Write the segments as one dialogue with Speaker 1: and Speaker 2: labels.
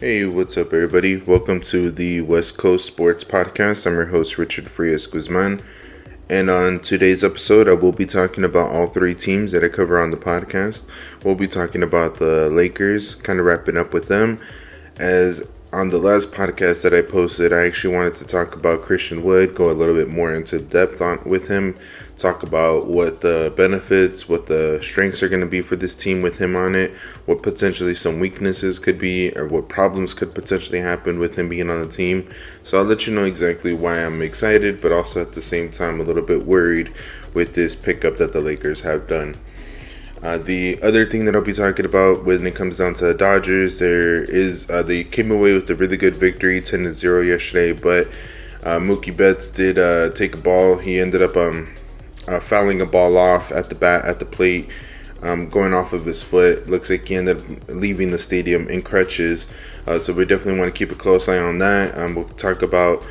Speaker 1: Hey, what's up, everybody? Welcome to the West Coast Sports Podcast. I'm your host, Richard Frias Guzman. And on today's episode, I will be talking about all three teams that I cover on the podcast. We'll be talking about the Lakers, kind of wrapping up with them. As on the last podcast that I posted, I actually wanted to talk about ChristianWood, go a little bit more into depth with him, talk about what the benefits, what the strengths are going to be for this team with him on it, what potentially some weaknesses could be, or what problems could potentially happen with him being on the team. So I'll let you know exactly why I'm excited, but also at the same time a little bit worried with this pickup that the Lakers have done. The other thing that I'll be talking about when it comes down to the Dodgers, they came away with a really good victory, 10-0 yesterday, but Mookie Betts did take a ball. He ended up fouling a ball off at the plate, going off of his foot. Looks like he ended up leaving the stadium in crutches. So we definitely want to keep a close eye on that. We'll talk about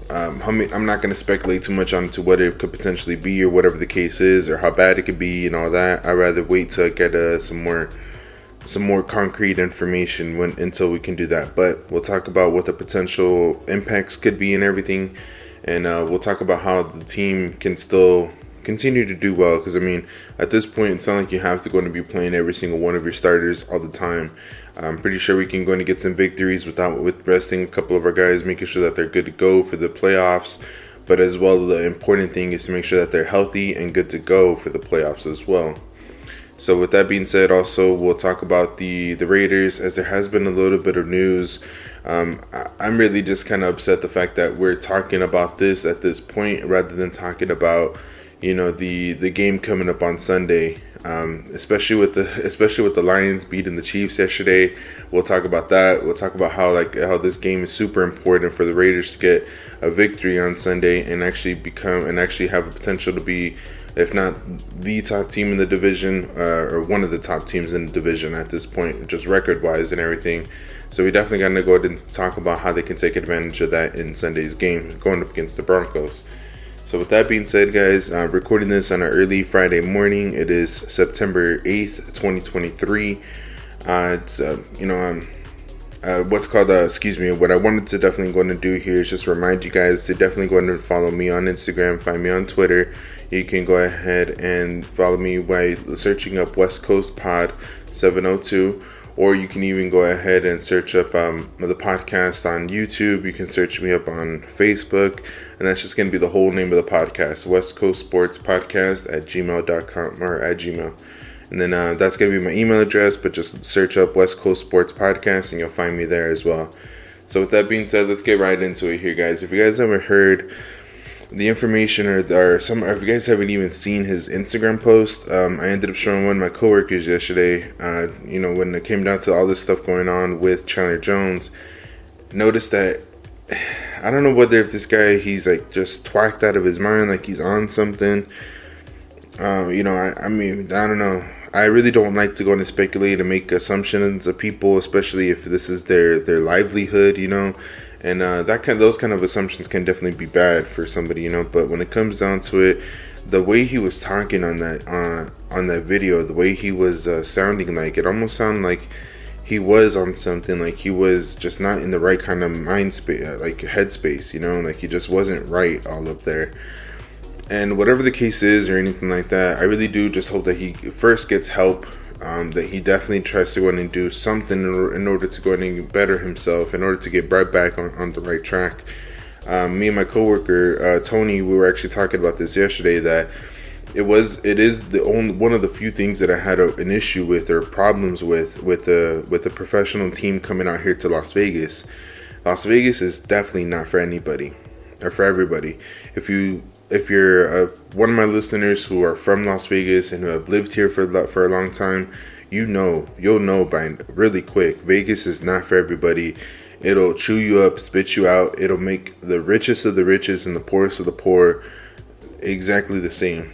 Speaker 1: I'm not going to speculate too much onto what it could potentially be or whatever the case is or how bad it could be and all that. I'd rather wait to get some more concrete information until we can do that. But we'll talk about what the potential impacts could be and everything, and we'll talk about how the team can still continue to do well, because I mean, at this point it's not like you have to go and be playing every single one of your starters all the time. I'm pretty sure we can go and get some victories with resting a couple of our guys, making sure that they're good to go for the playoffs. But as well, the important thing is to make sure that they're healthy and good to go for the playoffs as well. So with that being said, also we'll talk about the Raiders, as there has been a little bit of news. I'm really just kind of upset the fact that we're talking about this at this point rather than talking about the game coming up on Sunday, especially with the Lions beating the Chiefs yesterday. We'll talk about that. We'll talk about how this game is super important for the Raiders to get a victory on Sunday and actually have a potential to be, if not the top team in the division, or one of the top teams in the division at this point, just record-wise and everything. So we definitely got to go ahead and talk about how they can take advantage of that in Sunday's game going up against the Broncos. So with that being said, guys, I'm recording this on an early Friday morning. It is September 8th, 2023. What I wanted to definitely go and do here is just remind you guys to definitely go ahead and follow me on Instagram, find me on Twitter. You can go ahead and follow me by searching up West Coast Pod 702. Or you can even go ahead and search up the podcast on YouTube. You can search me up on Facebook. And that's just going to be the whole name of the podcast, West Coast Sports Podcast at gmail.com or at Gmail. And then that's going to be my email address. But just search up West Coast Sports Podcast and you'll find me there as well. So with that being said, let's get right into it here, guys. If you guys haven't heard the information or if you guys haven't even seen his Instagram post, I ended up showing one of my coworkers yesterday, when it came down to all this stuff going on with Chandler Jones. Noticed that, I don't know whether if this guy, he's like just twacked out of his mind, like he's on something. I don't know. I really don't like to go and speculate and make assumptions of people, especially if this is their livelihood, And those kind of assumptions can definitely be bad for somebody, But when it comes down to it, the way he was talking on that video, the way he was sounding, like it almost sounded like he was on something, like he was just not in the right kind of mind space, like headspace, like he just wasn't right all up there. And whatever the case is or anything like that, I really do just hope that he first gets help. That he definitely tries to go in and do something in order to go in and better himself, in order to get right back on the right track. Me and my coworker Tony, we were actually talking about this yesterday. That it is one of the few things that I had an issue with or problems with the professional team coming out here to Las Vegas. Las Vegas is definitely not for anybody or for everybody. If you're one of my listeners who are from Las Vegas and who have lived here for a long time, you'll know by really quick. Vegas is not for everybody. It'll chew you up, spit you out. It'll make the richest of the richest and the poorest of the poor exactly the same.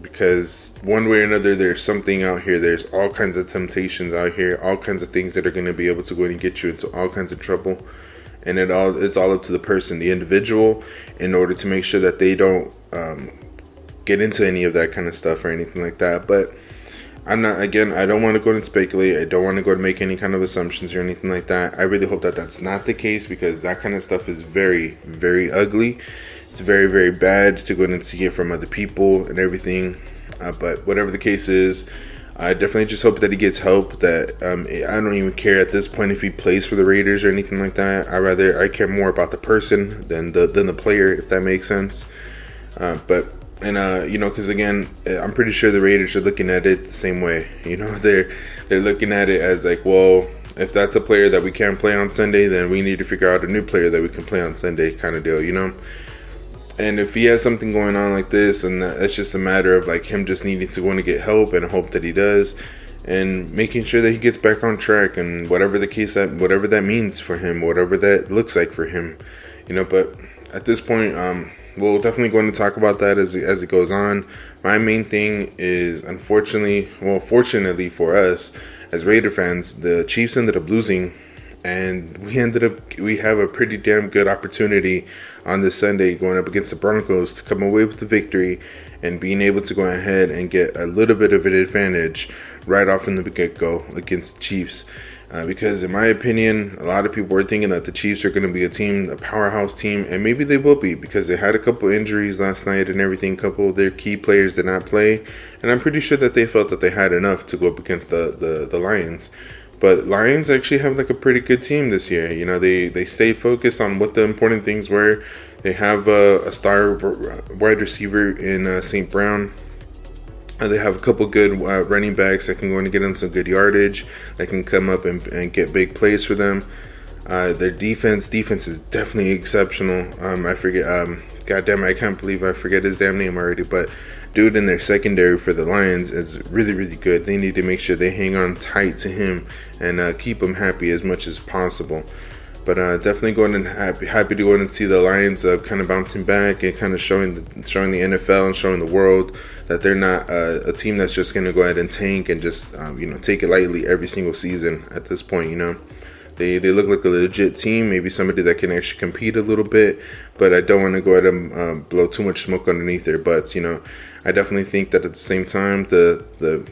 Speaker 1: Because one way or another, there's something out here. There's all kinds of temptations out here, all kinds of things that are going to be able to go and get you into all kinds of trouble. And it's all up to the person, the individual, in order to make sure that they don't get into any of that kind of stuff or anything like that. But I don't want to go and speculate. I don't want to go and make any kind of assumptions or anything like that. I really hope that that's not the case, because that kind of stuff is very, very ugly. It's very, very bad to go and see it from other people and everything. But whatever the case is, I definitely just hope that he gets help. That I don't even care at this point if he plays for the Raiders or anything like that. I care more about the person than the player, if that makes sense. Because again, I'm pretty sure the Raiders are looking at it the same way. They're looking at it as like, well, if that's a player that we can't play on Sunday, then we need to figure out a new player that we can play on Sunday, kind of deal, And if he has something going on like this, and it's just a matter of like him just needing to go and get help, and hope that he does, and making sure that he gets back on track, and whatever that means for him, whatever that looks like for him, But at this point, we'll definitely go into talk about that as it goes on. My main thing is, fortunately for us as Raider fans, the Chiefs ended up losing, and we have a pretty damn good opportunity on this Sunday going up against the Broncos to come away with the victory and being able to go ahead and get a little bit of an advantage right off in the get-go against the Chiefs. Because in my opinion, a lot of people were thinking that the Chiefs are going to be a powerhouse team, and maybe they will be, because they had a couple injuries last night and everything. A couple of their key players did not play, and I'm pretty sure that they felt that they had enough to go up against the Lions. But Lions actually have like a pretty good team this year. They stayed focused on what the important things were. They have a star wide receiver in St. Brown. They have a couple good running backs that can go and get them some good yardage, that can come up and get big plays for them. Their defense is definitely exceptional. I forget, goddamn, I can't believe I forget his damn name already, but dude in their secondary for the Lions is really, really good. They need to make sure they hang on tight to him and keep him happy as much as possible. But definitely going and happy to go in and see the Lions kind of bouncing back and kind of showing the NFL and showing the world that they're not a team that's just going to go ahead and tank and just take it lightly every single season at this point. They look like a legit team, maybe somebody that can actually compete a little bit, but I don't want to go ahead and blow too much smoke underneath their butts. I definitely think that at the same time, the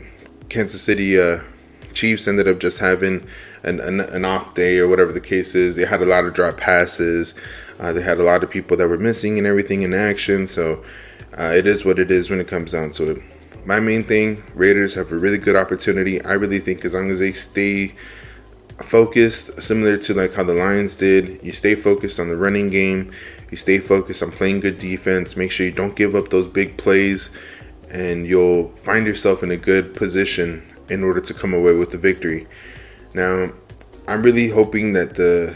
Speaker 1: Kansas City Chiefs ended up just having an off day or whatever the case is. They had a lot of drop passes. They had a lot of people that were missing and everything in action. So it is what it is when it comes down to it. My main thing, Raiders have a really good opportunity. I really think as long as they stay focused, similar to like how the Lions did, you stay focused on the running game, you stay focused on playing good defense, make sure you don't give up those big plays, and you'll find yourself in a good position in order to come away with the victory. Now, I'm really hoping that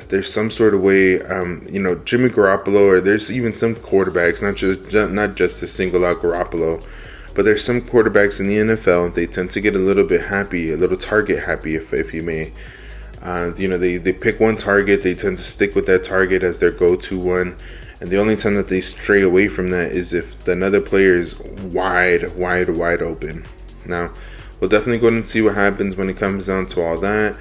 Speaker 1: there's some sort of way, Jimmy Garoppolo, or there's even some quarterbacks, not just to single out Garoppolo, but there's some quarterbacks in the NFL, they tend to get a little bit happy, a little target happy, if you may. They pick one target, they tend to stick with that target as their go-to one, and the only time that they stray away from that is if another player is wide open. Now, we'll definitely go and see what happens when it comes down to all that.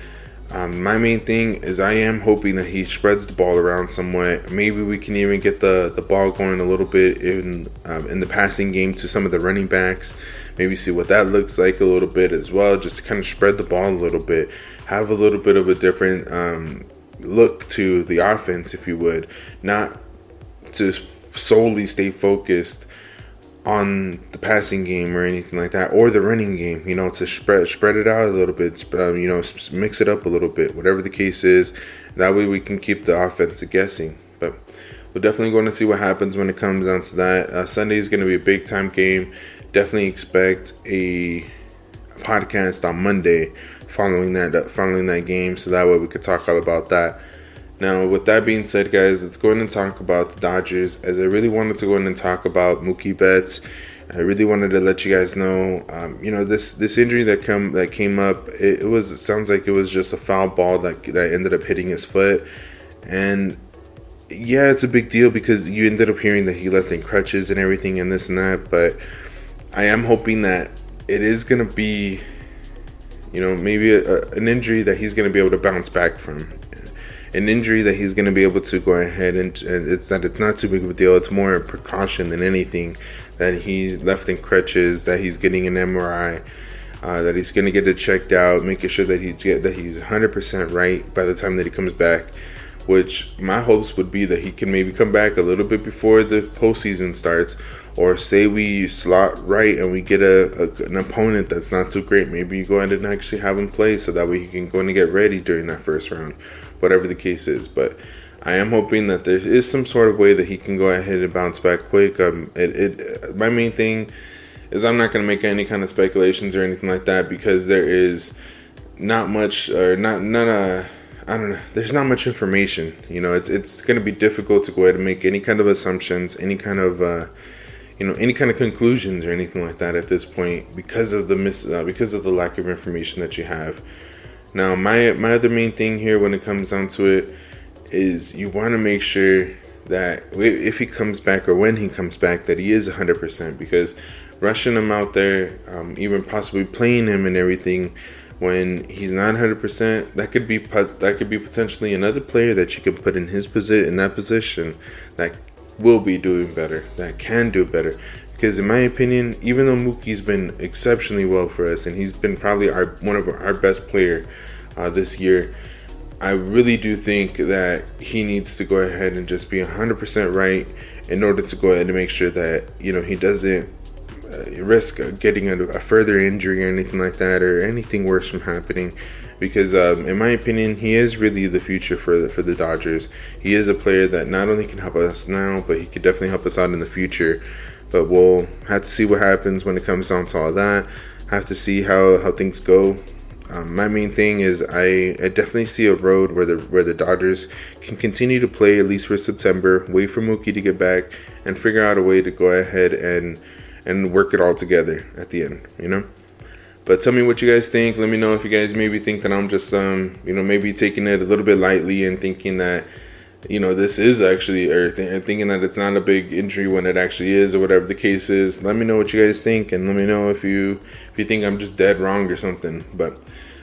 Speaker 1: My main thing is I am hoping that he spreads the ball around somewhat. Maybe we can even get the ball going a little bit in the passing game to some of the running backs. Maybe see what that looks like a little bit as well, just to kind of spread the ball a little bit. Have a little bit of a different look to the offense, if you would. Not to solely stay focused on the passing game or anything like that, or the running game, to spread it out a little bit, mix it up a little bit, whatever the case is. That way we can keep the offense guessing. But we're definitely going to see what happens when it comes down to that. Sunday is going to be a big time game. Definitely expect a podcast on Monday following that game, so that way we could talk all about that. Now, with that being said, guys, let's go in and talk about the Dodgers, as I really wanted to go in and talk about Mookie Betts. I really wanted to let you guys know, this injury that came up, it sounds like it was just a foul ball that ended up hitting his foot. And yeah, it's a big deal because you ended up hearing that he left in crutches and everything and this and that, but I am hoping that it is going to be, maybe an injury that he's going to be able to bounce back from. An injury that he's going to be able to go ahead and it's not too big of a deal. It's more a precaution than anything, that he's left in crutches, that he's getting an MRI. that he's going to get it checked out, making sure that he's 100% right by the time that he comes back. Which my hopes would be that he can maybe come back a little bit before the postseason starts, or say we slot right and we get an opponent that's not too great. Maybe you go ahead and actually have him play so that way he can go in and get ready during that first round, whatever the case is. But I am hoping that there is some sort of way that he can go ahead and bounce back quick. My main thing is I'm not going to make any kind of speculations or anything like that, because there is not much, or I don't know. There's not much information. It's going to be difficult to go ahead and make any kind of assumptions, any kind of conclusions or anything like that at this point, because of the lack of information that you have. Now, my other main thing here when it comes down to it is you want to make sure that if he comes back, or when he comes back, that he is 100%, because rushing him out there, even possibly playing him and everything when he's not 100%, that could be potentially another player that you can put in that position that will be doing better, that can do better. Because in my opinion, even though Mookie's been exceptionally well for us, and he's been probably one of our best player this year, I really do think that he needs to go ahead and just be 100% right in order to go ahead and make sure that he doesn't risk getting a further injury or anything like that, or anything worse from happening. Because in my opinion, he is really the future for the Dodgers. He is a player that not only can help us now, but he could definitely help us out in the future. But we'll have to see what happens when it comes down to all that. Have to see how things go. My main thing is I definitely see a road where the Dodgers can continue to play at least for September, wait for Mookie to get back, and figure out a way to go ahead and work it all together at the end, But tell me what you guys think. Let me know if you guys maybe think that I'm just maybe taking it a little bit lightly and thinking that this is actually, or thinking that it's not a big injury when it actually is, or whatever the case is. Let me know what you guys think, and let me know if you think I'm just dead wrong or something. But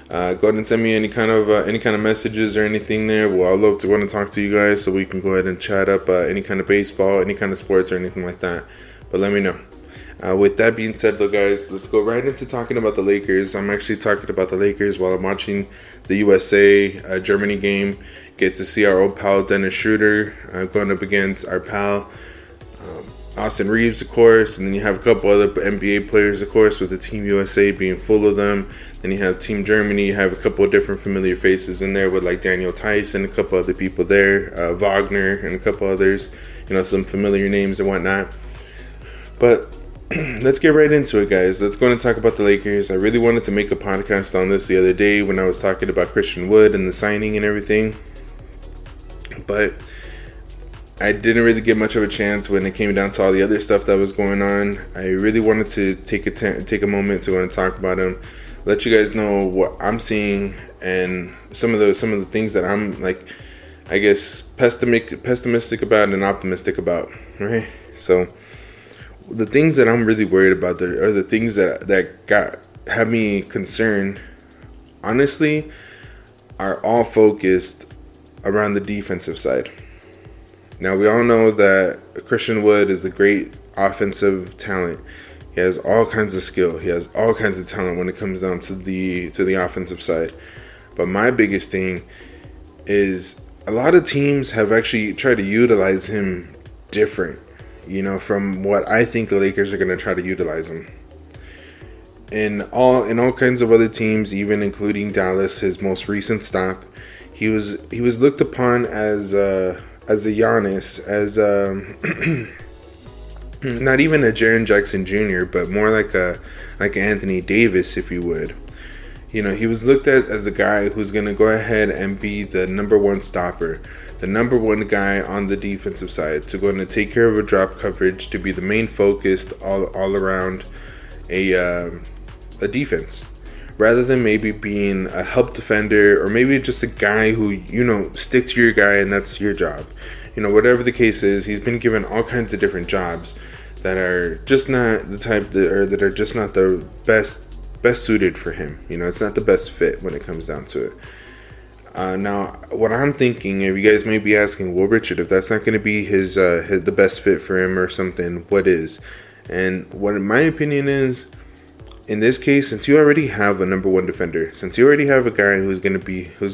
Speaker 1: go ahead and send me any kind of messages or anything there. Well, I'd love to want to talk to you guys, so we can go ahead and chat up any kind of baseball, any kind of sports, or anything like that. But let me know. With that being said, though, guys, let's go right into talking about the Lakers. I'm actually talking about the Lakers while I'm watching the USA Germany game. Get to see our old pal Dennis Schroeder going up against our pal Austin Reeves, of course. And then you have a couple other NBA players, of course, with the Team USA being full of them. Then you have Team Germany. You have a couple of different familiar faces in there with like Daniel Tice and a couple other people there, Wagner and a couple others, some familiar names and whatnot. But let's get right into it, guys. Let's go and talk about the Lakers. I really wanted to make a podcast on this the other day when I was talking about Christian Wood and the signing and everything, but I didn't really get much of a chance when it came down to all the other stuff that was going on. I really wanted to take a moment to go and talk about them, let you guys know what I'm seeing and some of the things that I'm like, I guess, pessimistic about and optimistic about, right? So the things that I'm really worried about are the things that have me concerned, honestly, are all focused around the defensive side. Now, we all know that Christian Wood is a great offensive talent. He has all kinds of skill. He has all kinds of talent when it comes down to the offensive side. But my biggest thing is a lot of teams have actually tried to utilize him different, from what I think the Lakers are going to try to utilize him. In all kinds of other teams, even including Dallas, his most recent stop, he was looked upon as a Giannis, as not even a Jaren Jackson Jr., but more like Anthony Davis, if you would. He was looked at as a guy who's going to go ahead and be the number one stopper, the number one guy on the defensive side, to go and take care of a drop coverage, to be the main focus all around a defense, rather than maybe being a help defender, or maybe just a guy who, stick to your guy and that's your job. Whatever the case is, he's been given all kinds of different jobs that are just not the type that are just not the best suited for him. It's not the best fit when it comes down to it. Now, what I'm thinking, if you guys may be asking, well, Richard, if that's not going to be the best fit for him or something, what is? And what my opinion is, in this case, since you already have a number one defender, since you already have a guy who's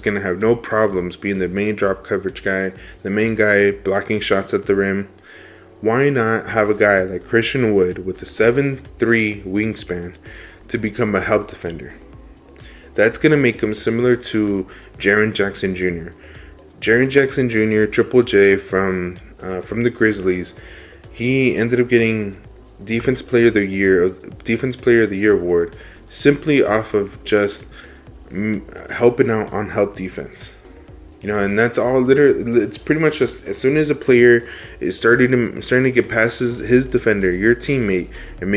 Speaker 1: gonna have no problems being the main drop coverage guy, the main guy blocking shots at the rim, why not have a guy like Christian Wood with a 7'3" wingspan to become a help defender? That's gonna make him similar to Jaren Jackson Jr. Jaren Jackson Jr., Triple J from the Grizzlies. He ended up getting Defense Player of the Year award simply off of just helping out on help defense. And that's all. Literally, it's pretty much just as soon as a player is starting to get past his defender, your teammate, and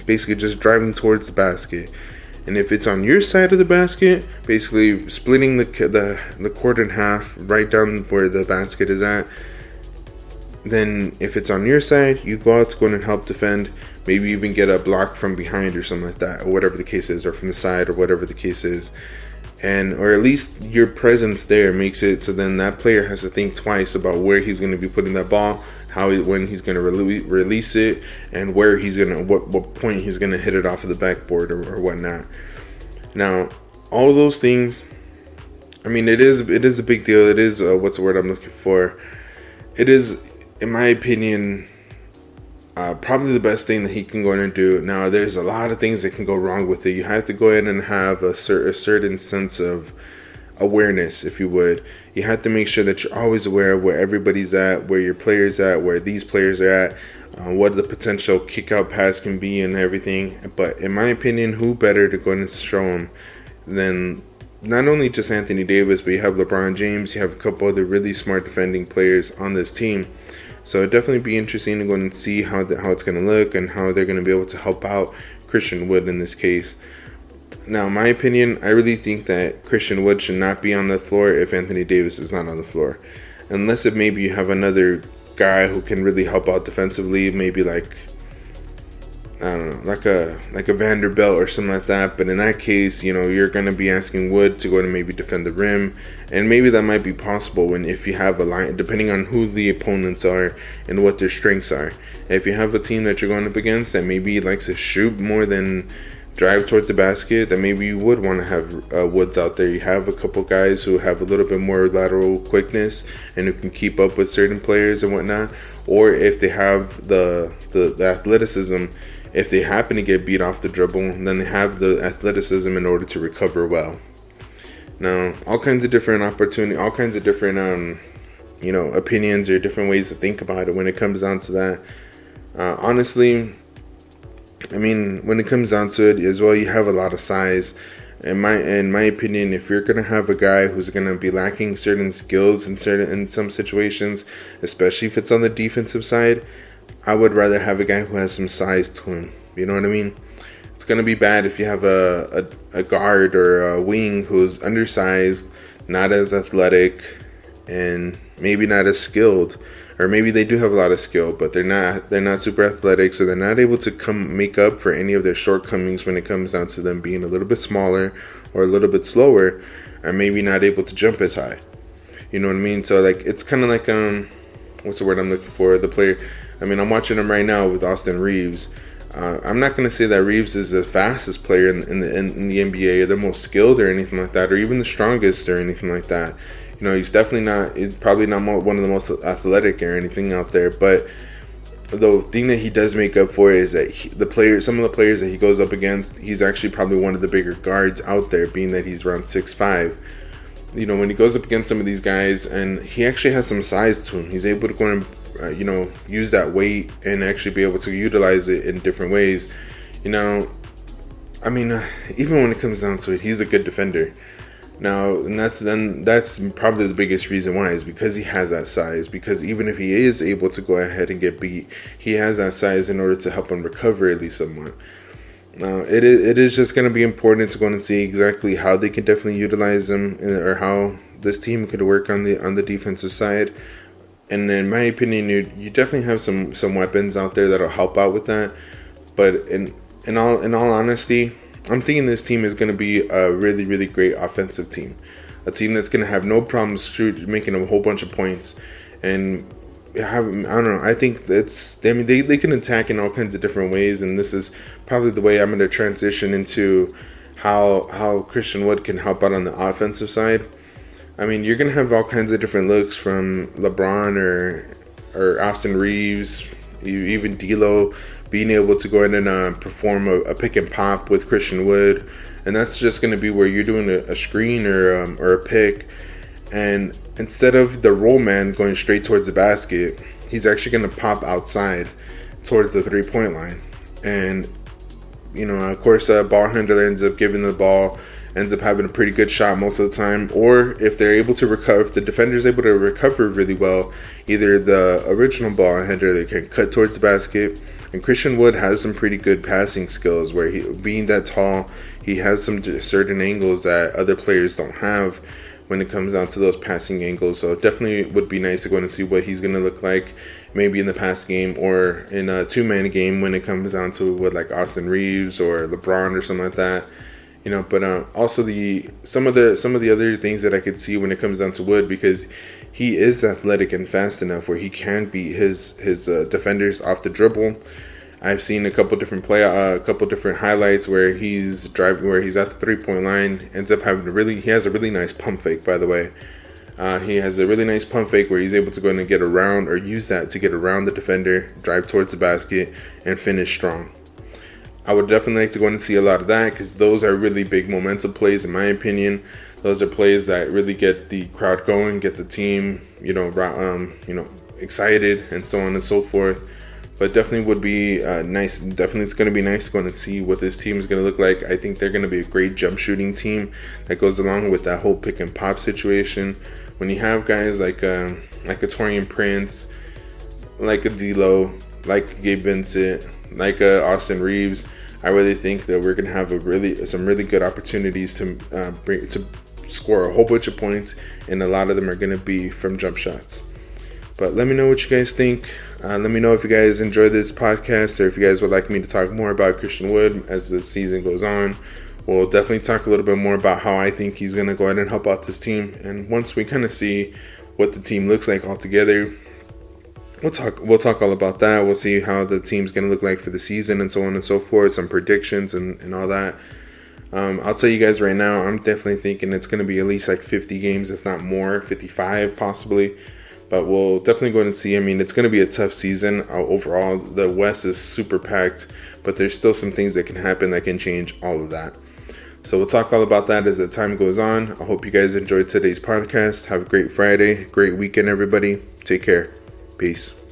Speaker 1: basically just driving towards the basket. And if it's on your side of the basket, basically splitting the court in half, right down where the basket is at. Then if it's on your side, you go out to go in and help defend. Maybe even get a block from behind or something like that, or whatever the case is, or from the side, or whatever the case is. Or at least your presence there makes it so then that player has to think twice about where he's going to be putting that ball, when he's going to release it, and where he's going to what point he's going to hit it off of the backboard or whatnot. Now, all of those things, I mean, it is a big deal. It is what's the word I'm looking for? It is, in my opinion, probably the best thing that he can go in and do. Now, there's a lot of things that can go wrong with it. You have to go in and have a certain sense of awareness, if you would. You have to make sure that you're always aware of where everybody's at, where your player's at, where these players are at, what the potential kick-out pass can be and everything. But in my opinion, who better to go in and show him than not only just Anthony Davis, but you have LeBron James, you have a couple other really smart defending players on this team. So it'd definitely be interesting to go and see how it's going to look and how they're going to be able to help out Christian Wood in this case. Now, in my opinion, I really think that Christian Wood should not be on the floor if Anthony Davis is not on the floor. Unless maybe you have another guy who can really help out defensively, maybe like, I don't know, like a Vanderbilt or something like that. But in that case, you're going to be asking Wood to go and maybe defend the rim. And maybe that might be possible if you have a line, depending on who the opponents are and what their strengths are. If you have a team that you're going up against that maybe likes to shoot more than drive towards the basket, then maybe you would want to have Woods out there. You have a couple guys who have a little bit more lateral quickness and who can keep up with certain players and whatnot. Or if they have the athleticism, if they happen to get beat off the dribble, then they have the athleticism in order to recover well. Now, all kinds of different opinions or different ways to think about it when it comes down to that. Honestly, I mean, when it comes down to it as well, you have a lot of size. In my opinion, if you're gonna have a guy who's gonna be lacking certain skills in some situations, especially if it's on the defensive side, I would rather have a guy who has some size to him. You know what I mean? It's going to be bad if you have a guard or a wing who's undersized, not as athletic, and maybe not as skilled. Or maybe they do have a lot of skill, but they're not super athletic, so they're not able to make up for any of their shortcomings when it comes down to them being a little bit smaller or a little bit slower, or maybe not able to jump as high. You know what I mean? So it's kind of like what's the word I'm looking for? The player. I mean, I'm watching him right now with Austin Reeves. I'm not going to say that Reeves is the fastest player in the NBA or the most skilled or anything like that, or even the strongest or anything like that. He's definitely not. He's probably not one of the most athletic or anything out there. But the thing that he does make up for is that some of the players that he goes up against, he's actually probably one of the bigger guards out there, being that he's around 6'5". When he goes up against some of these guys, and he actually has some size to him, he's able to go and use that weight and actually be able to utilize it in different ways. I mean, even when it comes down to it, he's a good defender. Now, and that's probably the biggest reason why, is because he has that size. Because even if he is able to go ahead and get beat, he has that size in order to help him recover at least somewhat. Now, it is just going to be important to go and see exactly how they can definitely utilize him, or how this team could work on the defensive side. And in my opinion, you definitely have some weapons out there that'll help out with that. But in all honesty, I'm thinking this team is going to be a really, really great offensive team. A team that's going to have no problems making a whole bunch of points. And don't know. I think they can attack in all kinds of different ways, and this is probably the way I'm going to transition into how Christian Wood can help out on the offensive side. I mean, you're going to have all kinds of different looks from LeBron or Austin Reeves, even D'Lo being able to go in and perform a pick and pop with Christian Wood, and that's just going to be where you're doing a screen or a pick, and instead of the roll man going straight towards the basket, he's actually going to pop outside towards the 3-point line, and of course, a ball handler ends up giving the ball, ends up having a pretty good shot most of the time. Or if they're able to recover, if the defender's able to recover really well, either the original ball handler, they can cut towards the basket. And Christian Wood has some pretty good passing skills where being that tall, he has some certain angles that other players don't have when it comes down to those passing angles. So it definitely would be nice to go and see what he's going to look like maybe in the pass game or in a two-man game when it comes down to what like Austin Reeves or LeBron or something like that. But also some of the other things that I could see when it comes down to Wood, because he is athletic and fast enough where he can beat his defenders off the dribble. I've seen a couple different highlights where he's driving, where he's at the 3-point line, ends up having he has a really nice pump fake, by the way. He has a really nice pump fake where he's able to go in and get around, or use that to get around the defender, drive towards the basket, and finish strong. I would definitely like to go in and see a lot of that, because those are really big momentum plays, in my opinion. Those are plays that really get the crowd going, get the team, excited, and so on and so forth. But definitely would be nice. Definitely, it's going to be nice to go in and see what this team is going to look like. I think they're going to be a great jump shooting team that goes along with that whole pick and pop situation. When you have guys like a Torian Prince, like a D'Lo, like Gabe Vincent, like Austin Reeves, I really think that we're going to have some really good opportunities to score a whole bunch of points, and a lot of them are going to be from jump shots. But let me know what you guys think. Let me know if you guys enjoy this podcast, or if you guys would like me to talk more about Christian Wood as the season goes on. We'll definitely talk a little bit more about how I think he's going to go ahead and help out this team. And once we kind of see what the team looks like altogether, we'll talk all about that. We'll see how the team's going to look like for the season and so on and so forth, some predictions and all that. I'll tell you guys right now, I'm definitely thinking it's going to be at least like 50 games, if not more, 55 possibly. But we'll definitely go and see. I mean, it's going to be a tough season overall. The West is super packed, but there's still some things that can happen that can change all of that. So we'll talk all about that as the time goes on. I hope you guys enjoyed today's podcast. Have a great Friday, great weekend, everybody. Take care. Peace.